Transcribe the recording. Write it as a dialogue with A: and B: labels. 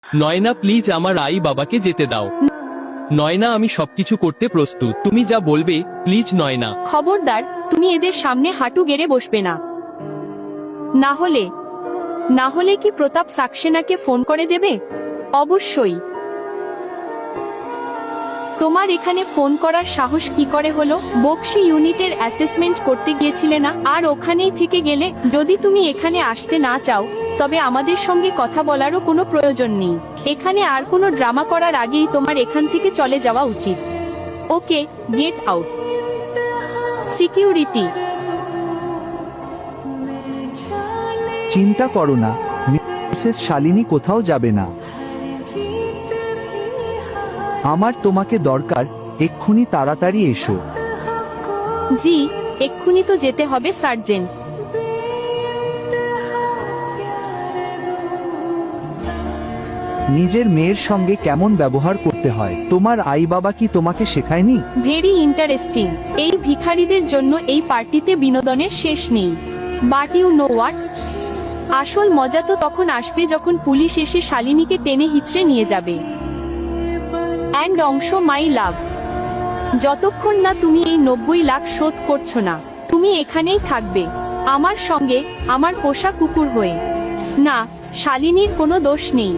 A: Nayana please আমার I বাবাকে যেতে দাও। নয়না আমি সবকিছু করতে প্রস্তুত, তুমি যা বলবে প্লিজ নয়না।
B: খবরদার, তুমি এদের সামনে হাঁটু গেড়ে বসবে না। না হলে কি প্রতাপ সাক্সেনাকে ফোন করে দেবে? অবশ্যই। তোমার এখানে ফোন করার সাহস কি করে হলো? বক্সি ইউনিটের অ্যাসেসমেন্ট করতে গিয়েছিলে না? আর ওখানেই থেকে গেলে? যদি তুমি এখানে আসতে না চাও তবে আমাদের সঙ্গে কথা বলারও কোনো প্রয়োজন নেই। এখানে আর কোনো ড্রামা করার আগেই তোমার এখান থেকে চলে যাওয়া উচিত। ওকে, গেট আউট। সিকিউরিটি।
C: চিন্তা করো না, মিসেস শালিনী কোথাও যাবে না। আমার তোমাকে দরকার, এক্ষুনি তাড়াতাড়ি এসো।
B: জি, এক্ষুনি তো যেতে হবে সার্জেন্ট।
C: নিজের মেয়ের সঙ্গে কেমন ব্যবহার করতে হয় তোমার আই বাবা কি তোমাকে শেখায়নি?
B: Very interesting. এই ভিখারিদের জন্য এই পার্টিতে বিনোদনের শেষ নেই। But you know what? আসল মজা তো তখন আসবে যখন পুলিশ এসে শালিনীকে টেনে হিচড়ে নিয়ে যাবে। অ্যান্ড অংশ মাই লাভ, যতক্ষণ না তুমি এই 90 লাখ শোধ করছো না, তুমি এখানেই থাকবে আমার সঙ্গে, আমার পোষা কুকুর হয়ে। না, শালিনীর কোনো দোষ নেই।